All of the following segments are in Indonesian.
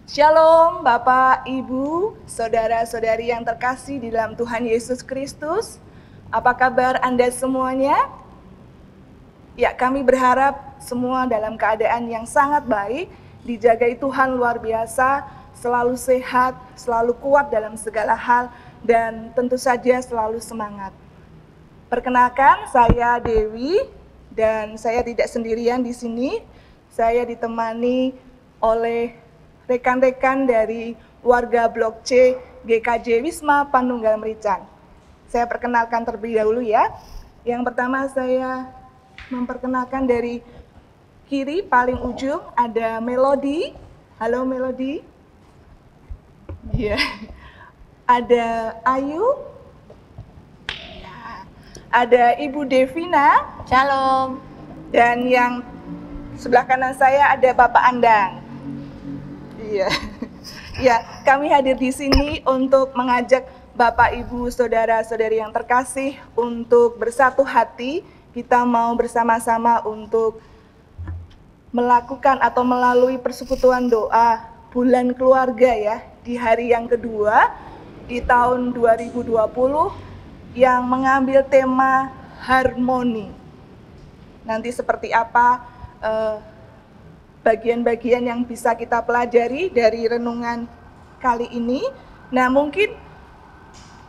Shalom Bapak, Ibu, Saudara-saudari yang terkasih di dalam Tuhan Yesus Kristus. Apa kabar Anda semuanya? Ya, kami berharap semua dalam keadaan yang sangat baik, dijagai Tuhan luar biasa, selalu sehat, selalu kuat dalam segala hal, dan tentu saja selalu semangat. Perkenalkan, saya Dewi, dan saya tidak sendirian di sini. Saya ditemani oleh rekan-rekan dari warga Blok C GKJ Wisma Panunggal Merican. Saya perkenalkan terlebih dahulu ya. Yang pertama saya memperkenalkan dari kiri paling ujung ada Melody. Halo Melody. Iya. Ada Ayu. Ya. Ada Ibu Devina. Shalom. Dan yang sebelah kanan saya ada Bapak Andang. Iya, ya, kami hadir di sini untuk mengajak Bapak, Ibu, Saudara-saudari yang terkasih untuk bersatu hati. Kita mau bersama-sama untuk melakukan atau melalui persekutuan doa bulan keluarga ya, di hari yang kedua di tahun 2020 yang mengambil tema harmoni. Nanti seperti apa bagian-bagian yang bisa kita pelajari dari renungan kali ini. Nah, mungkin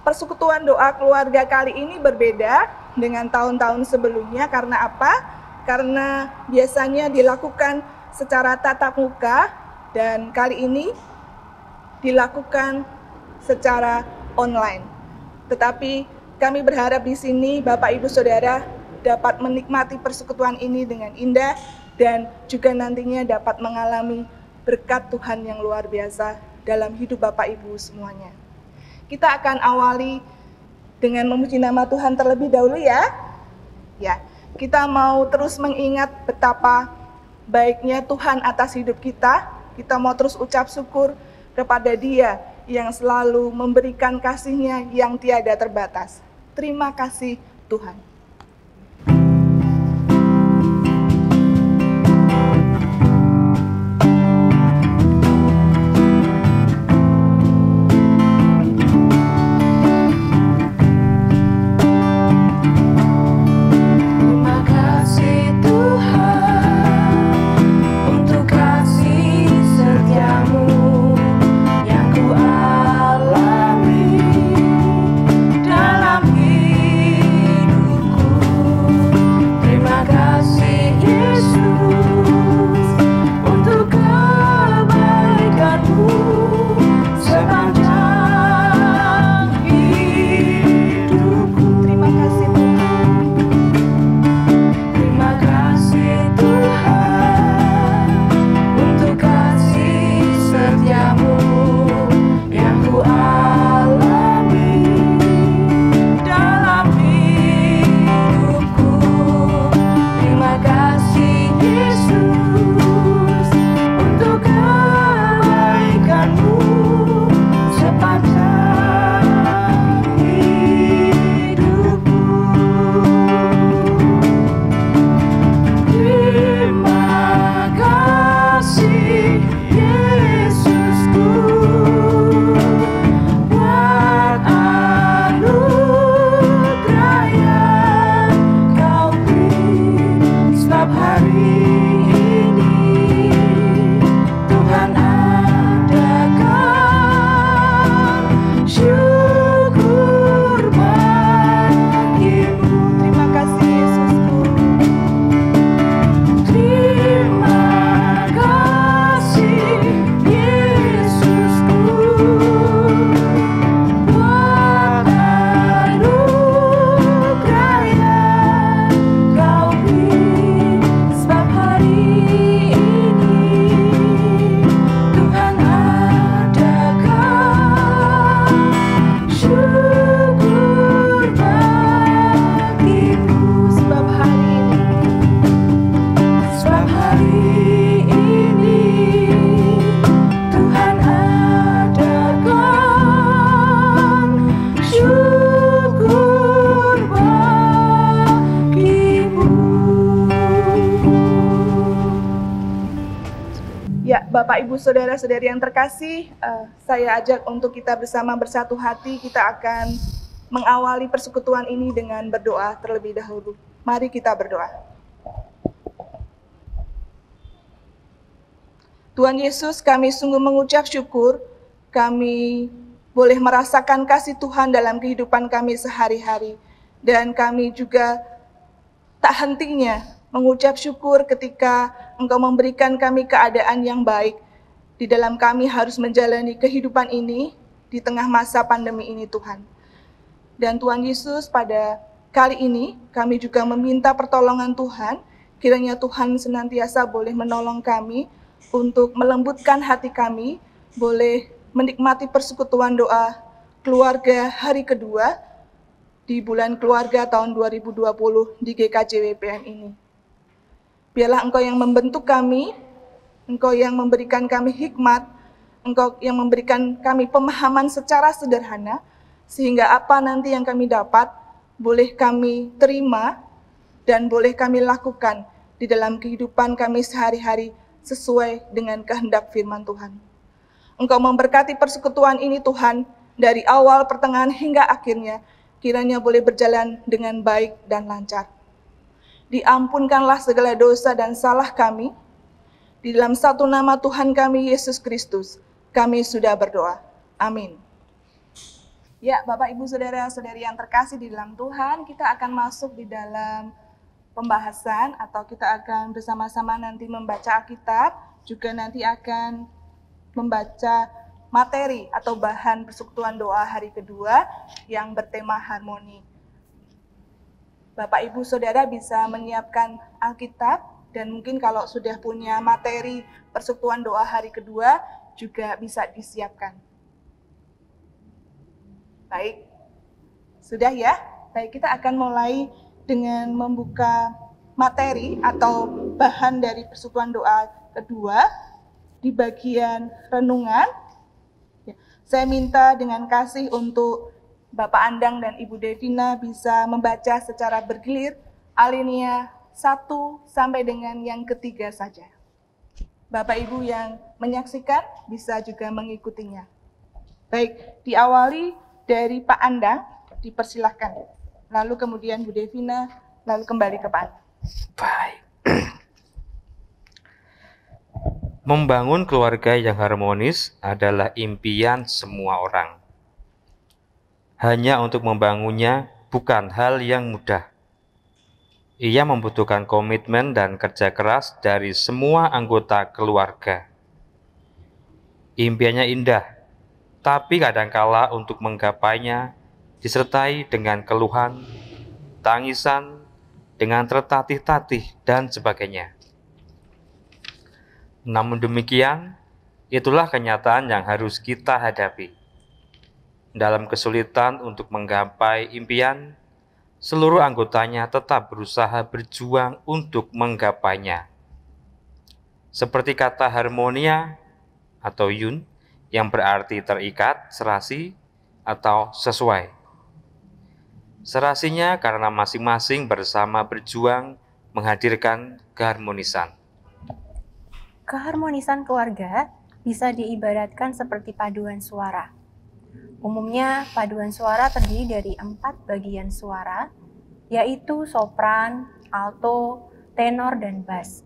persekutuan doa keluarga kali ini berbeda dengan tahun-tahun sebelumnya. Karena apa? Karena biasanya dilakukan secara tatap muka dan kali ini dilakukan secara online. Tetapi kami berharap di sini Bapak Ibu Saudara dapat menikmati persekutuan ini dengan indah dan juga nantinya dapat mengalami berkat Tuhan yang luar biasa dalam hidup Bapak Ibu semuanya. Kita akan awali dengan memuji nama Tuhan terlebih dahulu ya. Ya, kita mau terus mengingat betapa baiknya Tuhan atas hidup kita. Kita mau terus ucap syukur kepada Dia yang selalu memberikan kasih-Nya yang tiada terbatas. Terima kasih Tuhan. Dalam hidup Ya, Bapak, Ibu, Saudara-saudari yang terkasih, saya ajak untuk kita bersama bersatu hati, kita akan mengawali persekutuan ini dengan berdoa terlebih dahulu. Mari kita berdoa. Tuhan Yesus, kami sungguh mengucap syukur, kami boleh merasakan kasih Tuhan dalam kehidupan kami sehari-hari. Dan kami juga tak hentinya mengucap syukur ketika Engkau memberikan kami keadaan yang baik. Di dalam kami harus menjalani kehidupan ini di tengah masa pandemi ini, Tuhan. Dan Tuhan Yesus, pada kali ini kami juga meminta pertolongan Tuhan, kiranya Tuhan senantiasa boleh menolong kami untuk melembutkan hati kami, boleh menikmati persekutuan doa keluarga hari kedua di bulan keluarga tahun 2020 di GKJ-WPM ini. Biarlah Engkau yang membentuk kami, Engkau yang memberikan kami hikmat, Engkau yang memberikan kami pemahaman secara sederhana, sehingga apa nanti yang kami dapat, boleh kami terima dan boleh kami lakukan di dalam kehidupan kami sehari-hari sesuai dengan kehendak firman Tuhan. Engkau memberkati persekutuan ini Tuhan, dari awal, pertengahan, hingga akhirnya, kiranya boleh berjalan dengan baik dan lancar. Diampunkanlah segala dosa dan salah kami, di dalam satu nama Tuhan kami, Yesus Kristus, kami sudah berdoa. Amin. Ya, Bapak, Ibu, Saudara-saudari yang terkasih di dalam Tuhan, kita akan masuk di dalam pembahasan atau kita akan bersama-sama nanti membaca Alkitab, juga nanti akan membaca materi atau bahan persekutuan doa hari kedua yang bertema harmoni. Bapak, Ibu, Saudara bisa menyiapkan Alkitab dan mungkin kalau sudah punya materi persekutuan doa hari kedua juga bisa disiapkan. Baik, sudah ya? Baik, kita akan mulai dengan membuka materi atau bahan dari persekutuan doa kedua di bagian renungan. Saya minta dengan kasih untuk Bapak Andang dan Ibu Devina bisa membaca secara bergilir alinea 1 sampai dengan yang ketiga saja. Bapak Ibu yang menyaksikan bisa juga mengikutinya. Baik, diawali dari Pak Andang, dipersilahkan. Lalu kemudian Bu Devina, lalu kembali ke Pak Andang. Baik. Membangun keluarga yang harmonis adalah impian semua orang. Hanya untuk membangunnya bukan hal yang mudah. Ia membutuhkan komitmen dan kerja keras dari semua anggota keluarga. Impiannya indah, tapi kadangkala untuk menggapainya disertai dengan keluhan, tangisan, dengan tertatih-tatih, dan sebagainya. Namun demikian, itulah kenyataan yang harus kita hadapi. Dalam kesulitan untuk menggapai impian, seluruh anggotanya tetap berusaha berjuang untuk menggapainya. Seperti kata harmonia atau yun, yang berarti terikat, serasi, atau sesuai. Serasinya karena masing-masing bersama berjuang menghadirkan keharmonisan. Keharmonisan keluarga bisa diibaratkan seperti paduan suara. Umumnya, paduan suara terdiri dari 4 bagian suara, yaitu sopran, alto, tenor, dan bass.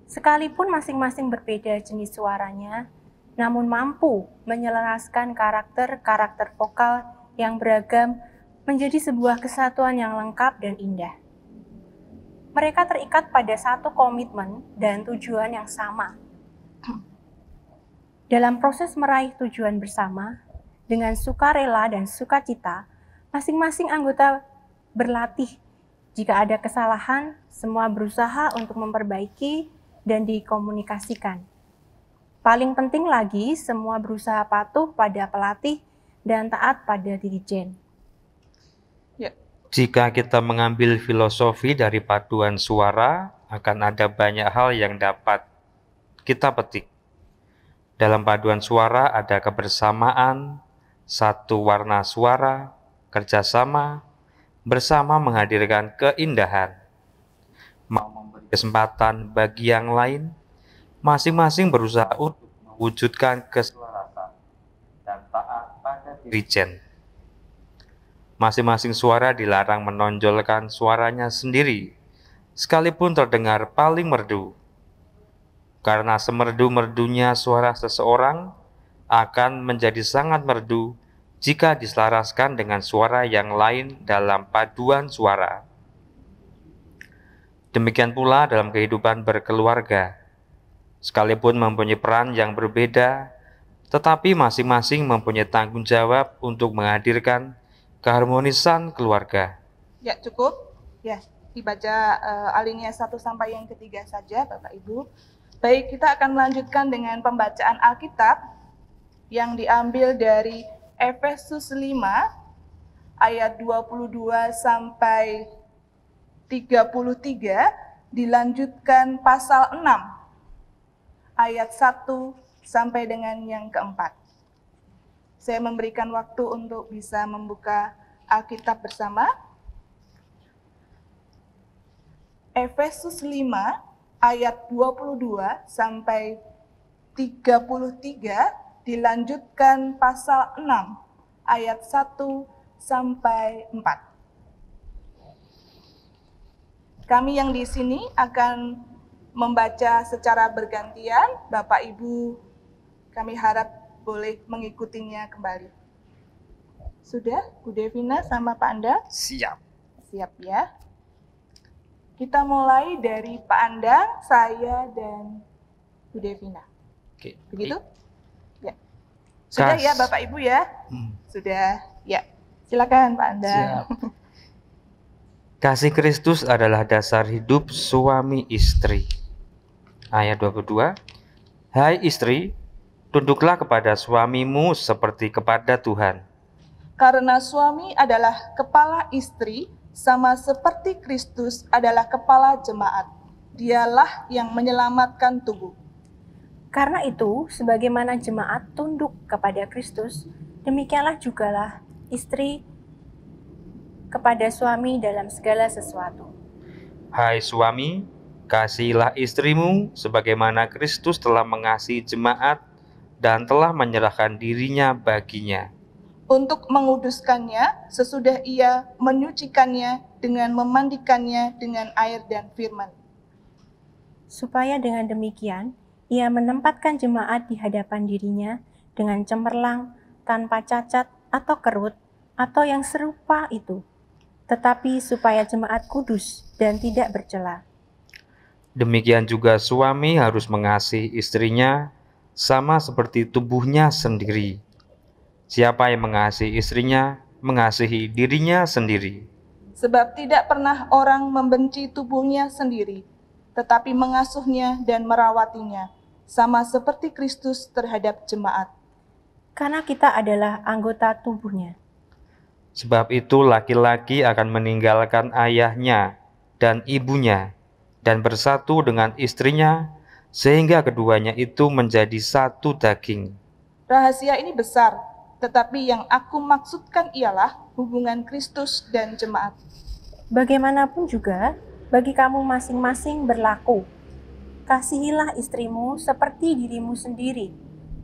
Sekalipun masing-masing berbeda jenis suaranya, namun mampu menyelaraskan karakter-karakter vokal yang beragam menjadi sebuah kesatuan yang lengkap dan indah. Mereka terikat pada satu komitmen dan tujuan yang sama. Dalam proses meraih tujuan bersama, dengan sukarela dan sukacita, masing-masing anggota berlatih. Jika ada kesalahan, semua berusaha untuk memperbaiki dan dikomunikasikan. Paling penting lagi, semua berusaha patuh pada pelatih dan taat pada dirijen. Jika kita mengambil filosofi dari paduan suara, akan ada banyak hal yang dapat kita petik. Dalam paduan suara ada kebersamaan, satu warna suara, kerjasama, bersama menghadirkan keindahan, mau memberi kesempatan bagi yang lain, Masing-masing berusaha untuk mewujudkan keselarasan dan taat pada dirijen. Masing-masing suara dilarang menonjolkan suaranya sendiri, sekalipun terdengar paling merdu. Karena semerdu-merdunya suara seseorang akan menjadi sangat merdu jika diselaraskan dengan suara yang lain dalam paduan suara. Demikian pula dalam kehidupan berkeluarga. Sekalipun mempunyai peran yang berbeda, tetapi masing-masing mempunyai tanggung jawab untuk menghadirkan keharmonisan keluarga. Ya, cukup. Ya, dibaca alinea 1 sampai yang ketiga saja, Bapak Ibu. Baik, kita akan melanjutkan dengan pembacaan Alkitab yang diambil dari Efesus 5 ayat 22 sampai 33, dilanjutkan pasal 6 ayat 1 sampai dengan yang keempat. Saya memberikan waktu untuk bisa membuka Alkitab bersama. Efesus 5 ayat 22 sampai 33, dilanjutkan pasal 6 ayat 1 sampai 4. Kami yang di sini akan membaca secara bergantian. Bapak Ibu, kami harap boleh mengikutinya kembali. Sudah, Bu Devina sama Pak Anda? Siap. Siap ya. Kita mulai dari Pak Anda, saya, dan Bu Devina. Oke. Begitu? Ya. Sudah ya Bapak Ibu ya? Sudah, ya. Silakan Pak Anda. Siap. Kasih Kristus adalah dasar hidup suami istri. Ayat 22. Hai istri, tunduklah kepada suamimu seperti kepada Tuhan. Karena suami adalah kepala istri, sama seperti Kristus adalah kepala jemaat. Dialah yang menyelamatkan tubuh. Karena itu, sebagaimana jemaat tunduk kepada Kristus, demikianlah jugalah istri kepada suami dalam segala sesuatu. Hai suami, kasihilah istrimu sebagaimana Kristus telah mengasihi jemaat dan telah menyerahkan dirinya baginya, untuk menguduskannya sesudah ia menyucikannya dengan memandikannya dengan air dan firman. Supaya dengan demikian, ia menempatkan jemaat di hadapan dirinya dengan cemerlang, tanpa cacat atau kerut, atau yang serupa itu, tetapi supaya jemaat kudus dan tidak bercela. Demikian juga suami harus mengasihi istrinya sama seperti tubuhnya sendiri. Siapa yang mengasihi istrinya, mengasihi dirinya sendiri. Sebab tidak pernah orang membenci tubuhnya sendiri, tetapi mengasuhnya dan merawatinya, sama seperti Kristus terhadap jemaat. Karena kita adalah anggota tubuhnya. Sebab itu laki-laki akan meninggalkan ayahnya dan ibunya dan bersatu dengan istrinya, sehingga keduanya itu menjadi satu daging. Rahasia ini besar, tetapi yang aku maksudkan ialah hubungan Kristus dan jemaat. Bagaimanapun juga, bagi kamu masing-masing berlaku. Kasihilah istrimu seperti dirimu sendiri,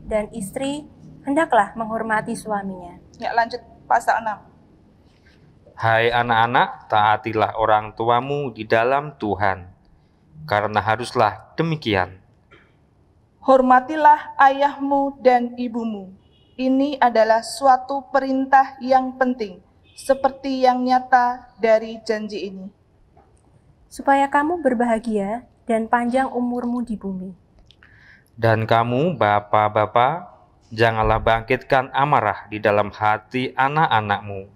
dan istri hendaklah menghormati suaminya. Ya, lanjut pasal 6. Hai anak-anak, taatilah orang tuamu di dalam Tuhan, karena haruslah demikian. Hormatilah ayahmu dan ibumu. Ini adalah suatu perintah yang penting, seperti yang nyata dari janji ini. Supaya kamu berbahagia dan panjang umurmu di bumi. Dan kamu, bapak-bapak, janganlah bangkitkan amarah di dalam hati anak-anakmu,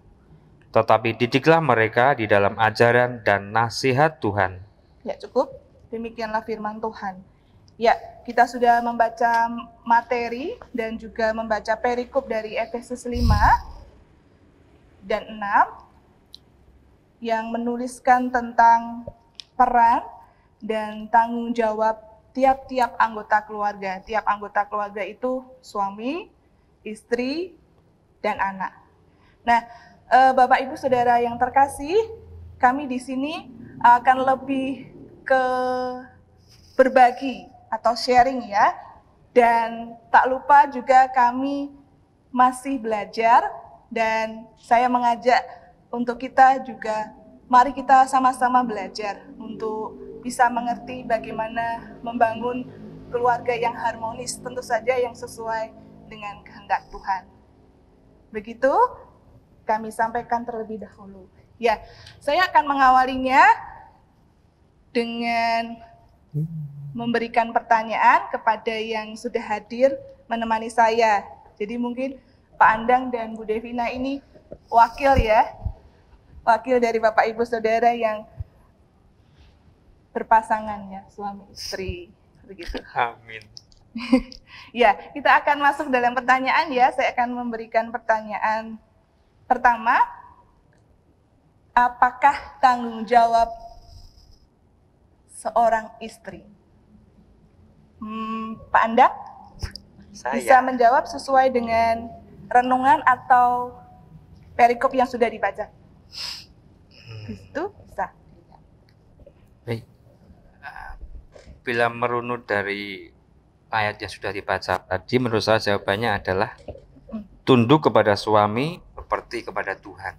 tetapi didiklah mereka di dalam ajaran dan nasihat Tuhan. Ya, cukup. Demikianlah firman Tuhan. Ya, kita sudah membaca materi dan juga membaca perikop dari Efesus 5 dan 6 yang menuliskan tentang peran dan tanggung jawab tiap-tiap anggota keluarga. Tiap anggota keluarga itu suami, istri, dan anak. Nah, Bapak Ibu Saudara yang terkasih, kami di sini akan lebih ke berbagi atau sharing ya. Dan tak lupa juga kami masih belajar dan saya mengajak untuk kita juga mari kita sama-sama belajar untuk bisa mengerti bagaimana membangun keluarga yang harmonis, tentu saja yang sesuai dengan kehendak Tuhan. Begitu kami sampaikan terlebih dahulu. Ya, saya akan mengawalinya dengan memberikan pertanyaan kepada yang sudah hadir menemani saya. Jadi mungkin Pak Andang dan Bu Devina ini wakil ya, wakil dari Bapak Ibu Saudara yang berpasangan ya, suami istri. Begitu. Amin. Ya, kita akan masuk dalam pertanyaan ya. Saya akan memberikan pertanyaan pertama. Apakah tanggung jawab seorang istri? Pak Andang bisa menjawab sesuai dengan renungan atau perikop yang sudah dibaca. Itu bisa. Baik. Bila merunut dari ayat yang sudah dibaca tadi, menurut saya jawabannya adalah tunduk kepada suami seperti kepada Tuhan.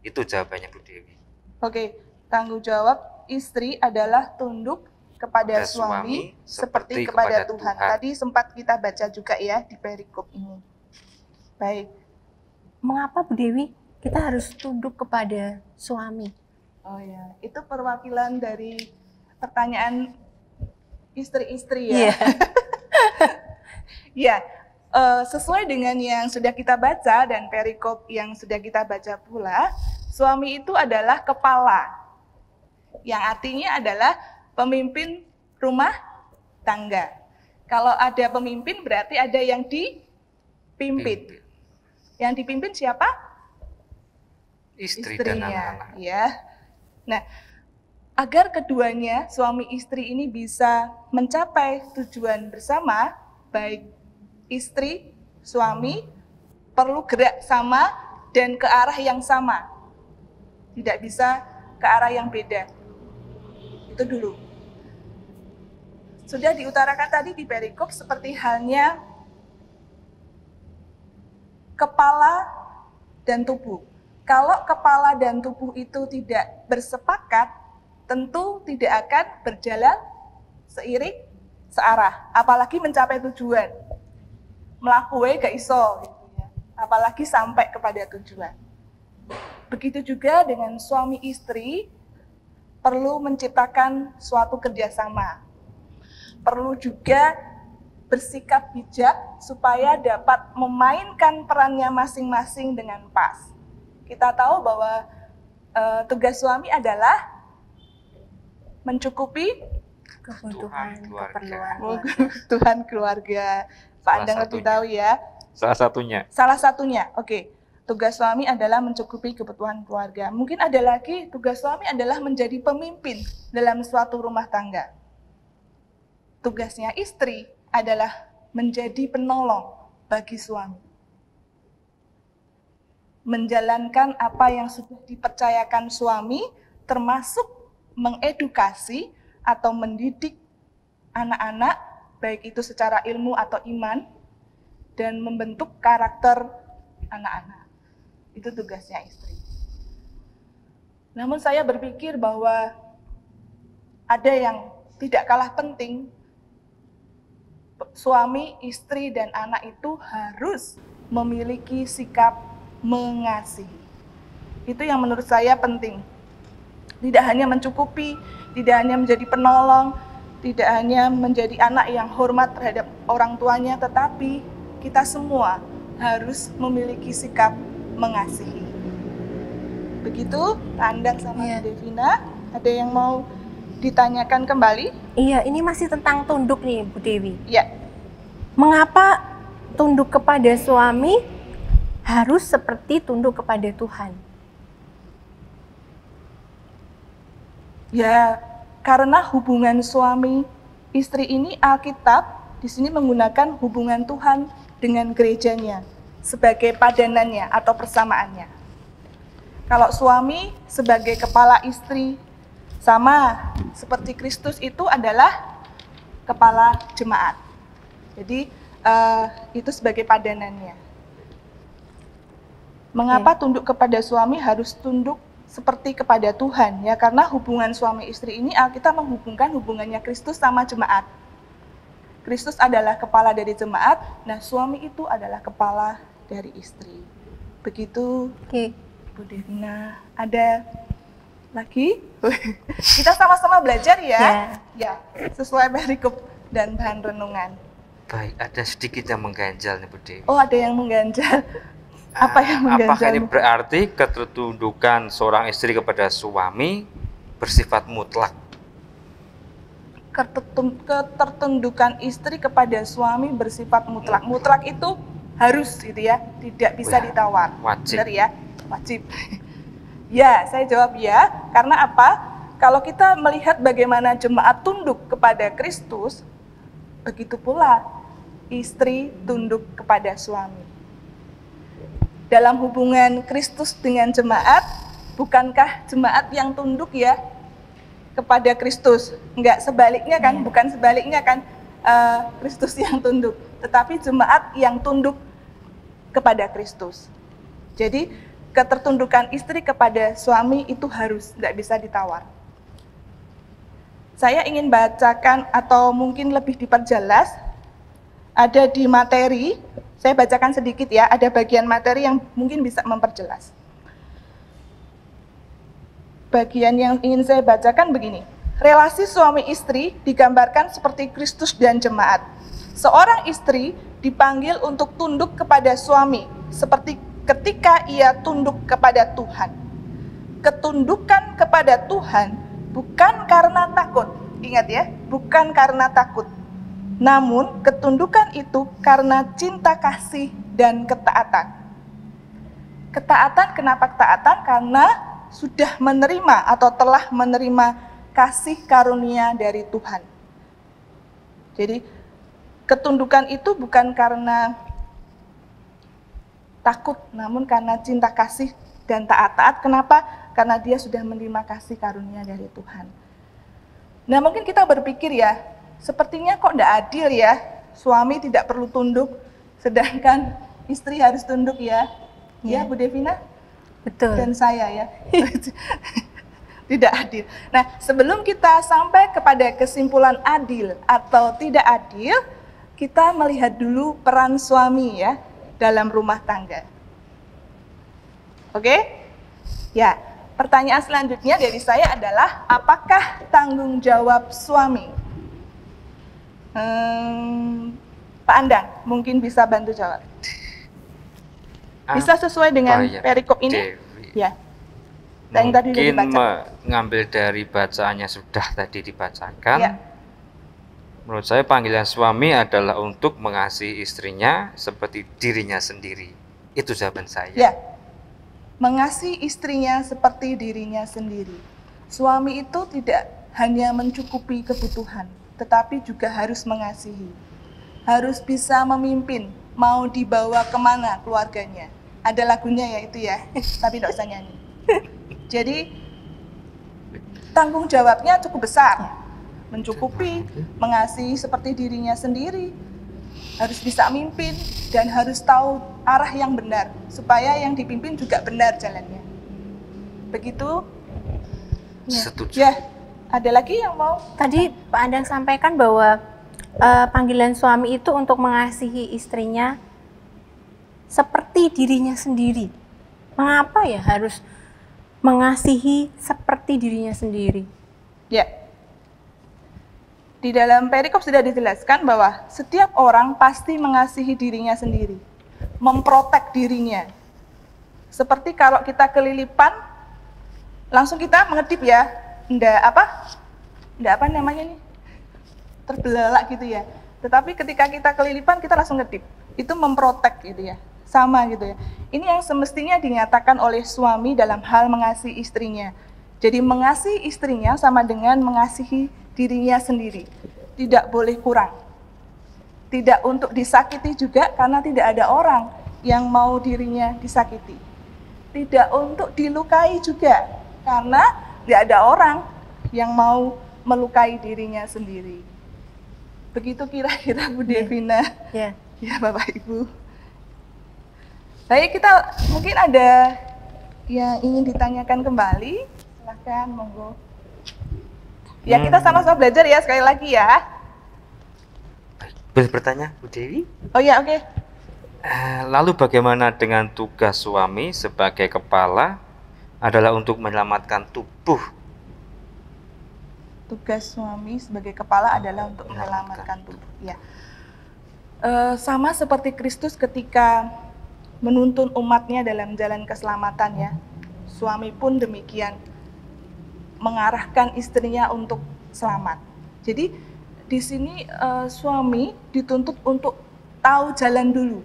Itu jawabannya Bu Dewi. Oke, tanggung jawab istri adalah tunduk kepada suami seperti kepada Tuhan. Tadi sempat kita baca juga ya di perikop ini. Baik. Mengapa Bu Dewi kita harus tunduk kepada suami? Oh ya, itu perwakilan dari pertanyaan istri-istri ya. Ya, sesuai dengan yang sudah kita baca dan perikop yang sudah kita baca pula, suami itu adalah kepala, yang artinya adalah pemimpin rumah tangga. Kalau ada pemimpin berarti ada yang dipimpin. Yang dipimpin siapa? Istri Istrinya, dan anak-anak. ya. Nah, agar keduanya, suami istri ini bisa mencapai tujuan bersama, baik istri, suami, perlu gerak sama dan ke arah yang sama. Tidak bisa ke arah yang beda. Itu dulu. Sudah diutarakan tadi di perikop seperti halnya kepala dan tubuh. Kalau kepala dan tubuh itu tidak bersepakat, tentu tidak akan berjalan seiring searah, apalagi mencapai tujuan. Melakukan gak iso, gitu ya. Apalagi sampai kepada tujuan. Begitu juga dengan suami istri, perlu menciptakan suatu kerjasama. Perlu juga bersikap bijak supaya dapat memainkan perannya masing-masing dengan pas. Kita tahu bahwa tugas suami adalah mencukupi Kebutuhan, keluarga. kebutuhan keluarga. Pak Andang lebih tahu ya. Salah satunya. Salah satunya, oke. Tugas suami adalah mencukupi kebutuhan keluarga. Mungkin ada lagi, tugas suami adalah menjadi pemimpin dalam suatu rumah tangga. Tugasnya istri adalah menjadi penolong bagi suami. Menjalankan apa yang sudah dipercayakan suami, termasuk mengedukasi atau mendidik anak-anak, baik itu secara ilmu atau iman, dan membentuk karakter anak-anak. Itu tugasnya istri. Namun saya berpikir bahwa ada yang tidak kalah penting, suami, istri, dan anak itu harus memiliki sikap mengasihi. Itu yang menurut saya penting. Tidak hanya mencukupi, tidak hanya menjadi penolong, tidak hanya menjadi anak yang hormat terhadap orang tuanya, tetapi kita semua harus memiliki sikap mengasihi. Begitu, Andang sama Devina, ada yang mau ditanyakan kembali? Iya, ini masih tentang tunduk nih Bu Dewi. Ya. Mengapa tunduk kepada suami harus seperti tunduk kepada Tuhan? Ya, karena hubungan suami istri ini Alkitab di sini menggunakan hubungan Tuhan dengan gerejanya sebagai padanannya atau persamaannya. Kalau suami sebagai kepala istri sama seperti Kristus itu adalah kepala jemaat. Jadi itu sebagai padanannya. Mengapa tunduk kepada suami harus tunduk seperti kepada Tuhan? Ya, karena hubungan suami istri ini Alkitab menghubungkan hubungannya Kristus sama jemaat. Kristus adalah kepala dari jemaat, nah suami itu adalah kepala dari istri. Begitu. Oke. Bu Devina, ada lagi? Kita sama-sama belajar ya. Ya, sesuai perikop dan bahan renungan. Baik, ada sedikit yang mengganjal nih Bu Dewi. Oh, ada yang mengganjal. Apa yang mengganjal? Apakah ini berarti ketertundukan seorang istri kepada suami bersifat mutlak? Ketertundukan istri kepada suami bersifat mutlak. Mutlak itu harus gitu ya, tidak bisa ditawar. Wajib. Benar ya? Wajib. Ya, saya jawab ya. Karena apa? Kalau kita melihat bagaimana jemaat tunduk kepada Kristus, begitu pula istri tunduk kepada suami. Dalam hubungan Kristus dengan jemaat, bukankah jemaat yang tunduk ya kepada Kristus? Enggak sebaliknya kan, bukan sebaliknya kan, Kristus yang tunduk, tetapi jemaat yang tunduk kepada Kristus. Jadi ketertundukan istri kepada suami itu harus, enggak bisa ditawar. Saya ingin bacakan atau mungkin lebih diperjelas, ada di materi. Saya bacakan sedikit ya, ada bagian materi yang mungkin bisa memperjelas. Bagian yang ingin saya bacakan begini. Relasi suami istri digambarkan seperti Kristus dan jemaat. Seorang istri dipanggil untuk tunduk kepada suami, seperti ketika ia tunduk kepada Tuhan. Ketundukan kepada Tuhan bukan karena takut, ingat ya, bukan karena takut. Namun ketundukan itu karena cinta kasih dan ketaatan. Ketaatan, kenapa ketaatan? Karena sudah menerima atau telah menerima kasih karunia dari Tuhan. Jadi ketundukan itu bukan karena takut, namun karena cinta kasih dan taat. Kenapa? Karena dia sudah menerima kasih karunia dari Tuhan. Nah, mungkin kita berpikir ya, sepertinya kok tidak adil ya, suami tidak perlu tunduk, sedangkan istri harus tunduk ya. Ya, Bu Devina? Betul. Dan saya ya. Tidak adil. Nah, sebelum kita sampai kepada kesimpulan adil atau tidak adil, kita melihat dulu peran suami ya dalam rumah tangga. Oke? Ya, pertanyaan selanjutnya dari saya adalah, apakah tanggung jawab suami? Pak Andang, mungkin bisa bantu jawab. Bisa sesuai dengan perikop ini? Ya. Mungkin tadi mengambil dari bacaannya sudah tadi dibacakan. Ya. Menurut saya panggilan suami adalah untuk mengasihi istrinya seperti dirinya sendiri. Itu jawaban saya. Ya. Mengasihi istrinya seperti dirinya sendiri. Suami itu tidak hanya mencukupi kebutuhan, tetapi juga harus mengasihi. Harus bisa memimpin, mau dibawa kemana keluarganya. Ada lagunya ya itu ya, tapi tidak usah nyanyi. Jadi tanggung jawabnya cukup besar. Mencukupi, mengasihi seperti dirinya sendiri. Harus bisa mimpin dan harus tahu arah yang benar, supaya yang dipimpin juga benar jalannya. Begitu? Setuju. Ya. Ada lagi yang mau? Tadi Pak Andang sampaikan bahwa panggilan suami itu untuk mengasihi istrinya seperti dirinya sendiri. Mengapa ya harus mengasihi seperti dirinya sendiri? Ya. Di dalam perikop sudah dijelaskan bahwa setiap orang pasti mengasihi dirinya sendiri, memprotek dirinya. Seperti kalau kita kelilipan, langsung kita mengedip ya. Nggak apa namanya nih, terbelalak gitu ya. Tetapi ketika kita kelilipan, kita langsung ngedip. Itu memprotek gitu ya, sama gitu ya. Ini yang semestinya dinyatakan oleh suami dalam hal mengasihi istrinya. Jadi mengasihi istrinya sama dengan mengasihi dirinya sendiri. Tidak boleh kurang. Tidak untuk disakiti juga, karena tidak ada orang yang mau dirinya disakiti. Tidak untuk dilukai juga, karena tidak ada orang yang mau melukai dirinya sendiri. Begitu kira-kira Bu Devina. Ya. Ya Bapak Ibu. Baik, kita mungkin ada yang ingin ditanyakan kembali. Silahkan, monggo. Ya, kita sama-sama belajar ya, sekali lagi ya. Boleh bertanya, Bu Dewi? Oh ya, oke. Lalu bagaimana dengan tugas suami sebagai kepala adalah untuk menyelamatkan tubuh? Tugas suami sebagai kepala adalah untuk menyelamatkan tubuh. Ya. Sama seperti Kristus ketika menuntun umatnya dalam jalan keselamatan ya. Suami pun demikian, mengarahkan istrinya untuk selamat. Jadi di sini suami dituntut untuk tahu jalan dulu,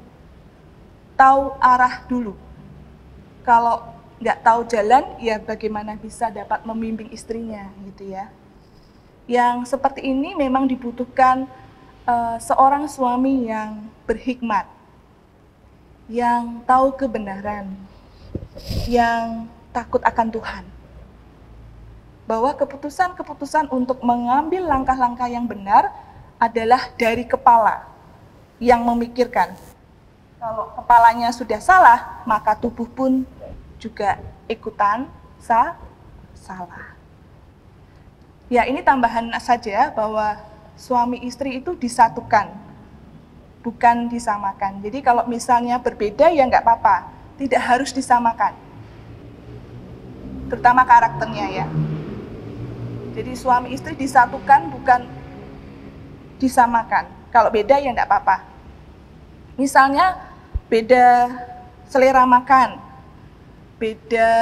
tahu arah dulu. Kalau nggak tahu jalan, ya bagaimana bisa dapat membimbing istrinya gitu ya. Yang seperti ini memang dibutuhkan seorang suami yang berhikmat, yang tahu kebenaran, yang takut akan Tuhan. Bahwa keputusan-keputusan untuk mengambil langkah-langkah yang benar adalah dari kepala yang memikirkan. Kalau kepalanya sudah salah, maka tubuh pun juga ikutan salah. Ya, ini tambahan saja bahwa suami istri itu disatukan, bukan disamakan. Jadi kalau misalnya berbeda ya nggak apa-apa, tidak harus disamakan. Terutama karakternya ya. Jadi suami istri disatukan, bukan disamakan. Kalau beda ya enggak apa-apa. Misalnya beda selera makan, beda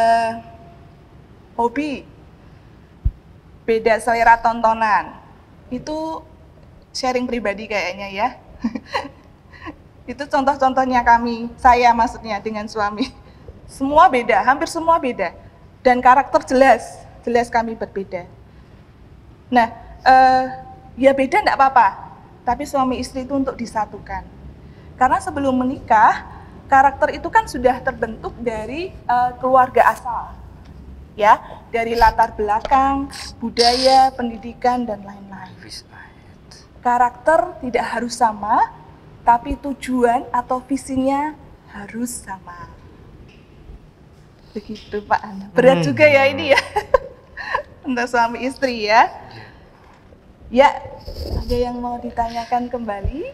hobi, beda selera tontonan. Itu sharing pribadi kayaknya ya. Itu contoh-contohnya saya maksudnya dengan suami. Semua beda, hampir semua beda. Dan karakter jelas kami berbeda. Nah, ya beda enggak apa-apa, tapi suami istri itu untuk disatukan. Karena sebelum menikah, karakter itu kan sudah terbentuk dari keluarga asal, ya, dari latar belakang, budaya, pendidikan, dan lain-lain. Karakter tidak harus sama, tapi tujuan atau visinya harus sama. Begitu Pak Ana. Berat juga ya ini ya. Untuk suami istri ya. Ya, ada yang mau ditanyakan kembali?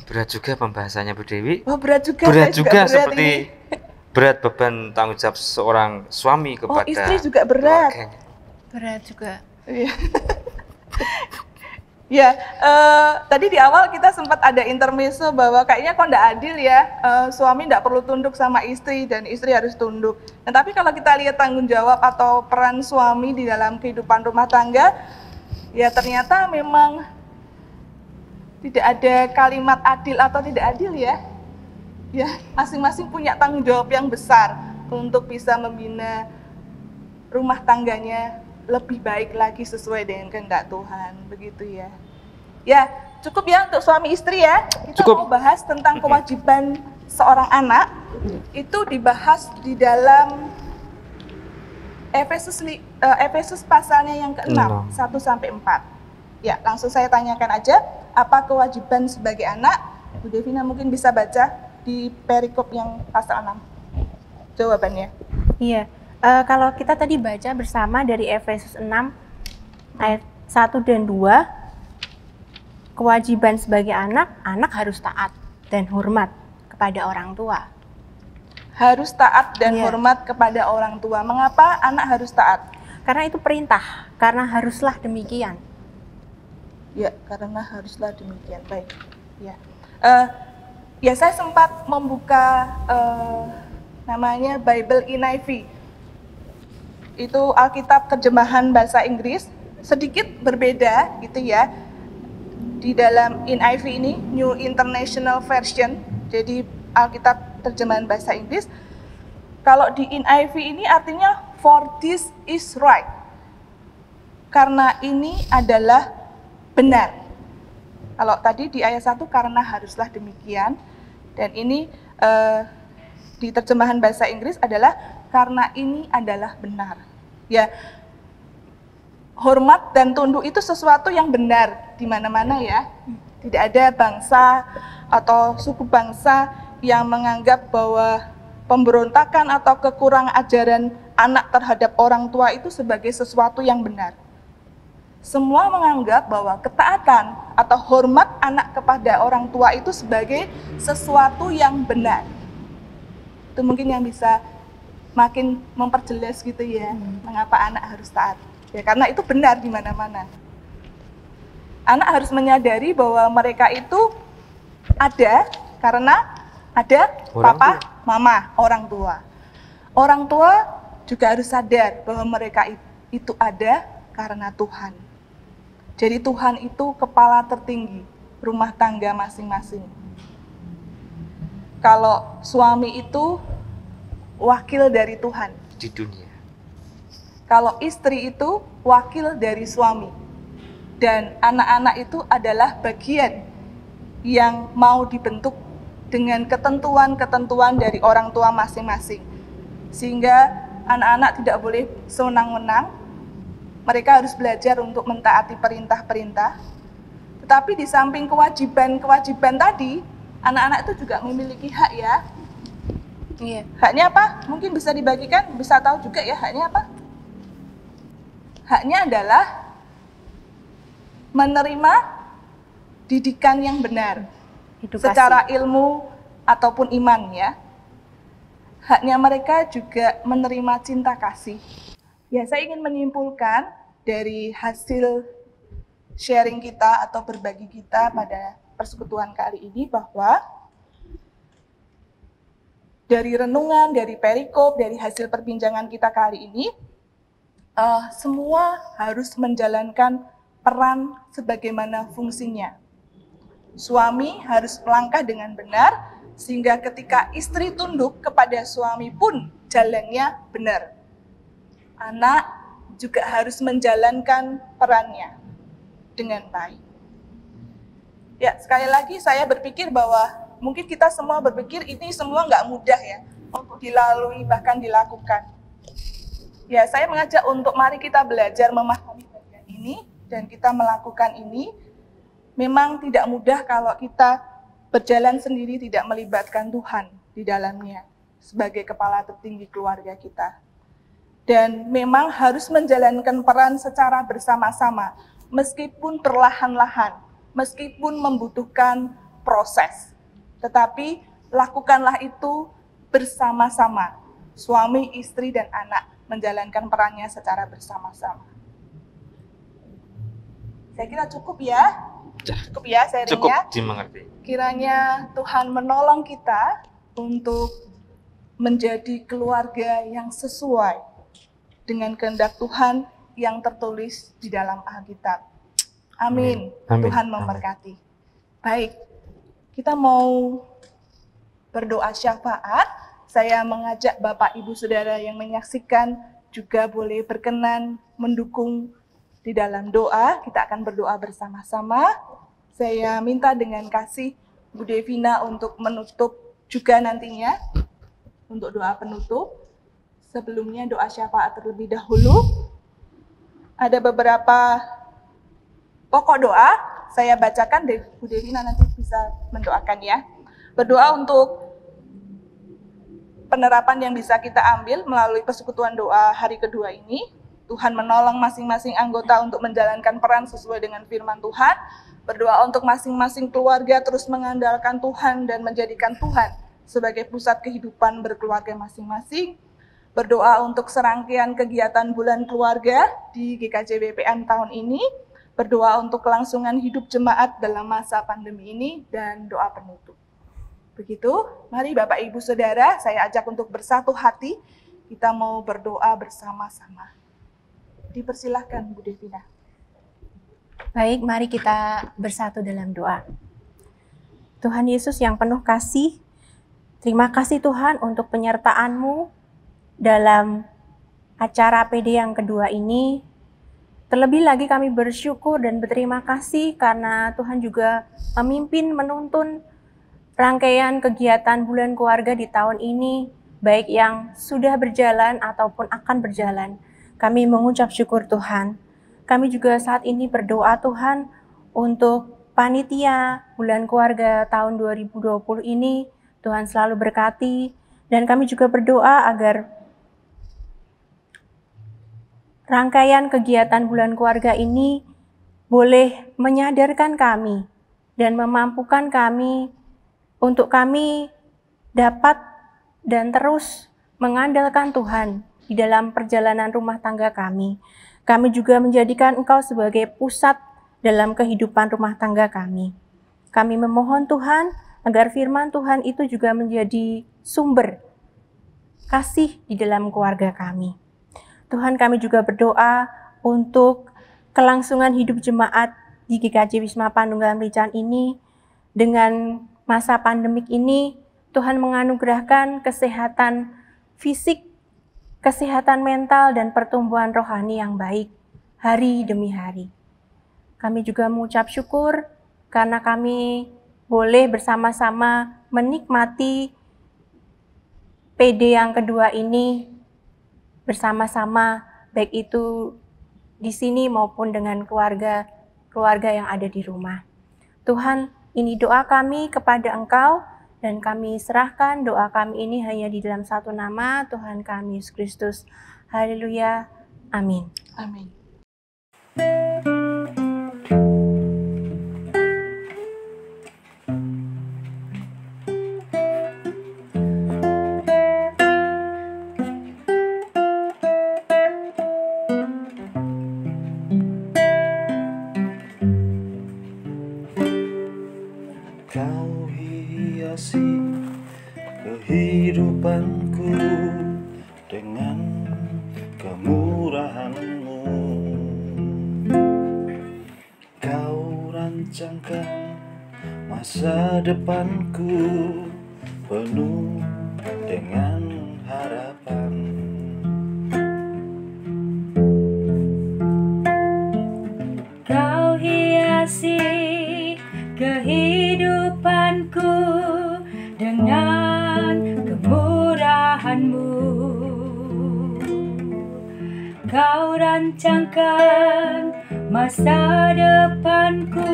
Berat juga pembahasannya Bu Dewi. Oh, berat juga. Berat juga berat seperti ini. berat beban tanggung jawab seorang suami kepada istri juga berat. keluarganya. Berat juga. Iya. Ya, tadi di awal kita sempat ada intermezzo bahwa kayaknya kok nggak adil ya, suami nggak perlu tunduk sama istri dan istri harus tunduk. Nah, tapi kalau kita lihat tanggung jawab atau peran suami di dalam kehidupan rumah tangga, ya ternyata memang tidak ada kalimat adil atau tidak adil ya. Ya, masing-masing punya tanggung jawab yang besar untuk bisa membina rumah tangganya lebih baik lagi sesuai dengan kehendak Tuhan, begitu ya. Ya, cukup ya untuk suami istri ya. Kita Cukup. mau bahas tentang kewajiban seorang anak. Itu dibahas di dalam Efesus pasalnya yang ke-6, 1 sampai 4. Ya, langsung saya tanyakan aja, apa kewajiban sebagai anak? Bu Devina mungkin bisa baca di perikop yang pasal 6. Jawabannya. Iya. Kalau kita tadi baca bersama dari Efesus 6 ayat 1 dan 2, kewajiban sebagai anak harus taat dan hormat kepada orang tua. Harus taat dan Iya. hormat kepada orang tua. Mengapa anak harus taat? Karena itu perintah, karena haruslah demikian. Ya, karena haruslah demikian. Baik. Ya. Ya, saya sempat membuka namanya Bible NIV. Itu Alkitab terjemahan bahasa Inggris, sedikit berbeda gitu ya. Di dalam NIV ini, New International Version, jadi Alkitab terjemahan bahasa Inggris. Kalau di NIV ini artinya for this is right. Karena ini adalah benar. Kalau tadi di ayat 1 karena haruslah demikian, dan ini di terjemahan bahasa Inggris adalah karena ini adalah benar. Ya, hormat dan tunduk itu sesuatu yang benar di mana-mana ya. Tidak ada bangsa atau suku bangsa yang menganggap bahwa pemberontakan atau kekurangan ajaran anak terhadap orang tua itu sebagai sesuatu yang benar. Semua menganggap bahwa ketaatan atau hormat anak kepada orang tua itu sebagai sesuatu yang benar. Itu mungkin yang bisa makin memperjelas gitu ya, mengapa anak harus taat. Ya karena itu benar di mana-mana. Anak harus menyadari bahwa mereka itu ada karena ada papa, mama, orang tua. Orang tua juga harus sadar bahwa mereka itu ada karena Tuhan. Jadi Tuhan itu kepala tertinggi rumah tangga masing-masing. Kalau suami itu wakil dari Tuhan di dunia. Kalau istri itu wakil dari suami. Dan anak-anak itu adalah bagian yang mau dibentuk dengan ketentuan-ketentuan dari orang tua masing-masing. Sehingga anak-anak tidak boleh sewenang-wenang. Mereka harus belajar untuk mentaati perintah-perintah. Tetapi di samping kewajiban-kewajiban tadi, anak-anak itu juga memiliki hak ya. Iya. Haknya apa? Mungkin bisa dibagikan, bisa tahu juga ya haknya apa? Haknya adalah menerima didikan yang benar. Edukasi. Secara ilmu ataupun iman ya. Haknya mereka juga menerima cinta kasih. Ya, saya ingin menyimpulkan dari hasil sharing kita atau berbagi kita pada persekutuan kali ini bahwa dari renungan, dari perikop, dari hasil perbincangan kita kali ini, semua harus menjalankan peran sebagaimana fungsinya. Suami harus melangkah dengan benar, sehingga ketika istri tunduk kepada suami pun jalannya benar. Anak juga harus menjalankan perannya dengan baik. Ya, sekali lagi saya berpikir bahwa mungkin kita semua berpikir ini semua nggak mudah ya untuk dilalui bahkan dilakukan. Ya, saya mengajak untuk mari kita belajar memahami bagian ini dan kita melakukan ini. Memang tidak mudah kalau kita berjalan sendiri tidak melibatkan Tuhan di dalamnya sebagai kepala tertinggi keluarga kita. Dan memang harus menjalankan peran secara bersama-sama, meskipun perlahan-lahan, meskipun membutuhkan proses. Tetapi lakukanlah itu bersama-sama, suami, istri, dan anak menjalankan perannya secara bersama-sama. Saya kira cukup ya. Cukup ya sharingnya. Cukup dimengerti. Kiranya Tuhan menolong kita untuk menjadi keluarga yang sesuai dengan kehendak Tuhan yang tertulis di dalam Alkitab. Amin. Amin. Tuhan memberkati. Baik, kita mau berdoa syafaat. Saya mengajak Bapak Ibu Saudara yang menyaksikan juga boleh berkenan mendukung di dalam doa. Kita akan berdoa bersama-sama. Saya minta dengan kasih Bu Devina untuk menutup juga nantinya untuk doa penutup. Sebelumnya doa syafaat terlebih dahulu. Ada beberapa pokok doa, saya bacakan, Bu Devina nanti bisa mendoakan ya. Berdoa untuk penerapan yang bisa kita ambil melalui persekutuan doa hari kedua ini. Tuhan menolong masing-masing anggota untuk menjalankan peran sesuai dengan firman Tuhan. Berdoa untuk masing-masing keluarga terus mengandalkan Tuhan dan menjadikan Tuhan sebagai pusat kehidupan berkeluarga masing-masing. Berdoa untuk serangkaian kegiatan bulan keluarga di GKJ BPN tahun ini. Berdoa untuk kelangsungan hidup jemaat dalam masa pandemi ini dan doa penutup. Begitu, mari Bapak Ibu Saudara, saya ajak untuk bersatu hati. Kita mau berdoa bersama-sama. Dipersilahkan Bu Devina. Baik, mari kita bersatu dalam doa. Tuhan Yesus yang penuh kasih, terima kasih Tuhan untuk penyertaan-Mu dalam acara PD yang kedua ini. Terlebih lagi kami bersyukur dan berterima kasih karena Tuhan juga memimpin, menuntun rangkaian kegiatan bulan keluarga di tahun ini, baik yang sudah berjalan ataupun akan berjalan. Kami mengucap syukur Tuhan. Kami juga saat ini berdoa Tuhan untuk panitia Bulan Keluarga tahun 2020 ini Tuhan selalu berkati, dan kami juga berdoa agar rangkaian kegiatan Bulan Keluarga ini boleh menyadarkan kami dan memampukan kami untuk kami dapat dan terus mengandalkan Tuhan di dalam perjalanan rumah tangga kami. Kami juga menjadikan Engkau sebagai pusat dalam kehidupan rumah tangga kami. Kami memohon Tuhan agar firman Tuhan itu juga menjadi sumber kasih di dalam keluarga kami. Tuhan, kami juga berdoa untuk kelangsungan hidup jemaat di GKJ Wisma Panunggal Merican ini. Dengan masa pandemik ini, Tuhan menganugerahkan kesehatan fisik, kesehatan mental, dan pertumbuhan rohani yang baik hari demi hari. Kami juga mengucap syukur karena kami boleh bersama-sama menikmati PD yang kedua ini bersama-sama, baik itu di sini maupun dengan keluarga yang ada di rumah. Tuhan, ini doa kami kepada Engkau, dan kami serahkan doa kami ini hanya di dalam satu nama, Tuhan kami Yesus Kristus. Haleluya. Amin. Amin. Kau hiasi kehidupanku dengan kemurahan-Mu. Kau rancangkan masa depanku penuh dengan harapan. Kau hiasi kehidupanku dengan kemurahan-Mu. Kau rancangkan masa depanku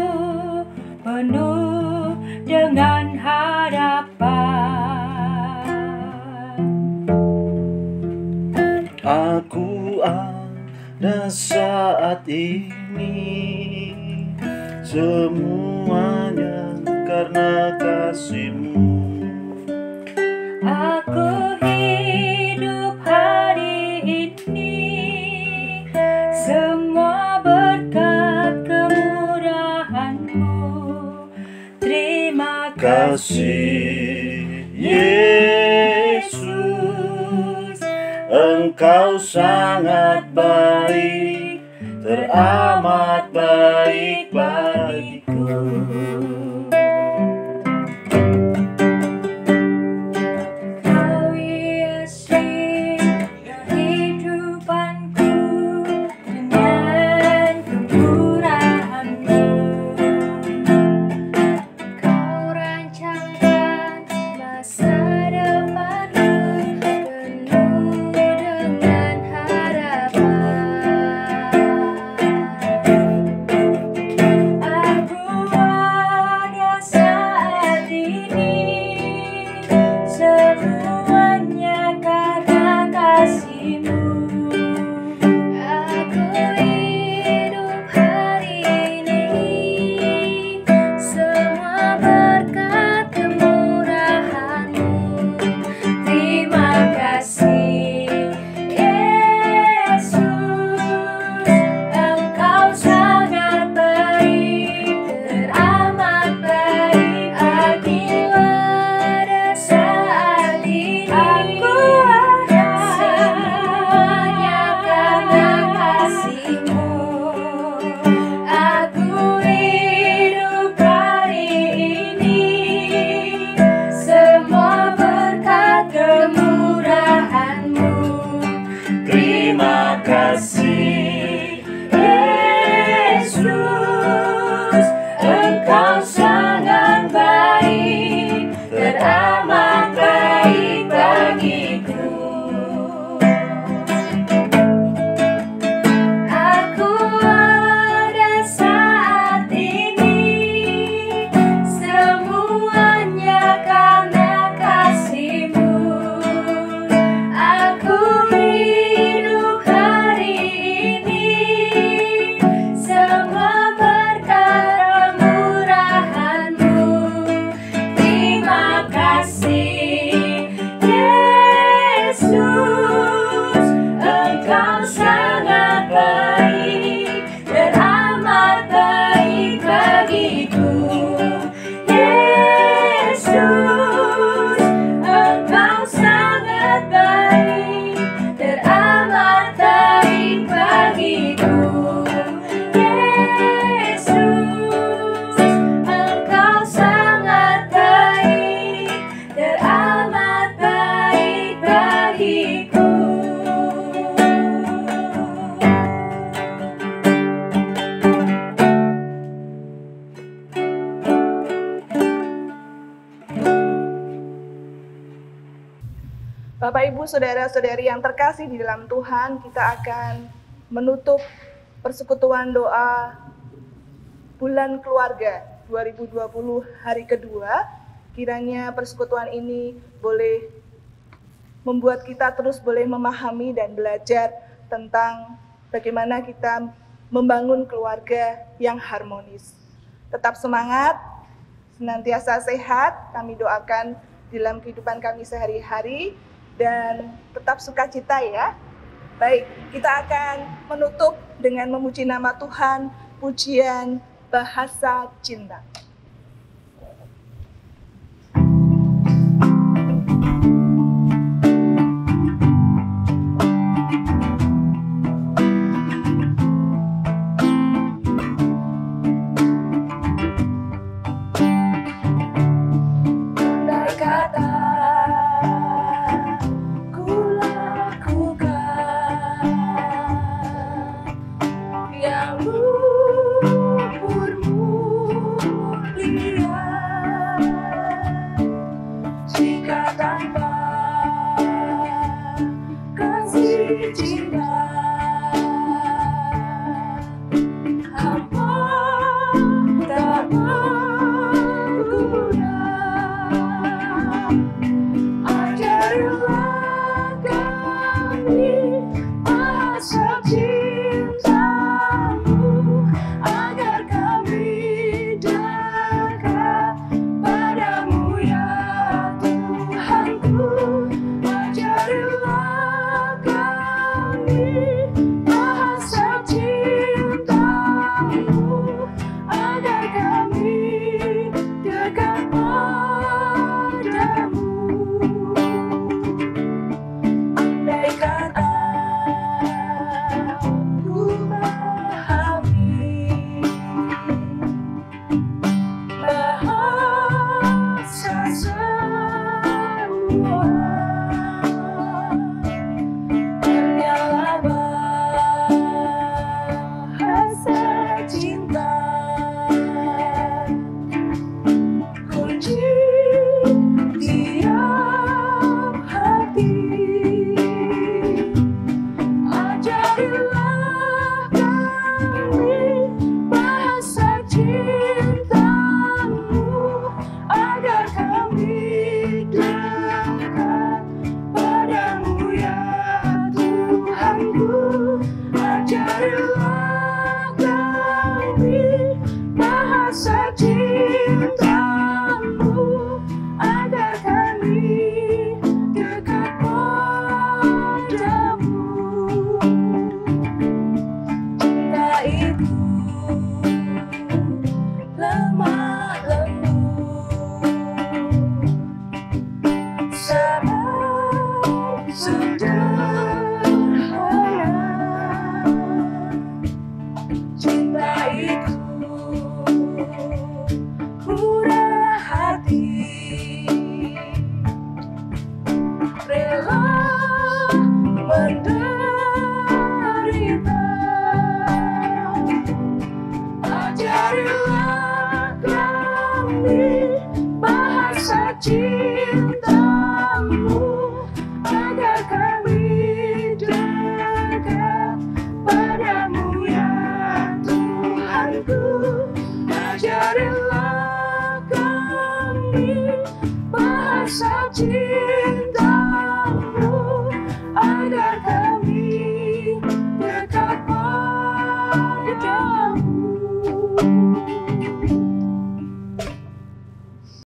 penuh dengan harapan. Aku ada saat ini, semuanya karena kasih-Mu. Aku hidup hari ini, semua berkat kemurahan-Mu. Terima kasih Yesus, Engkau sangat baik, teramat baik bagiku. Kau hiasi kehidupanku dengan kemurahan-Mu. Kau rancangkan masa depanku penuh dengan harapan. Aku Bapak, Ibu, Saudara-saudari yang terkasih di dalam Tuhan, kita akan menutup persekutuan doa bulan keluarga 2020 hari kedua. Kiranya persekutuan ini boleh membuat kita terus boleh memahami dan belajar tentang bagaimana kita membangun keluarga yang harmonis. Tetap semangat, senantiasa sehat, kami doakan dalam kehidupan kami sehari-hari, dan tetap sukacita ya. Baik, kita akan menutup dengan memuji nama Tuhan, pujian Bahasa Cinta. Ajarilah kami bahasa cinta.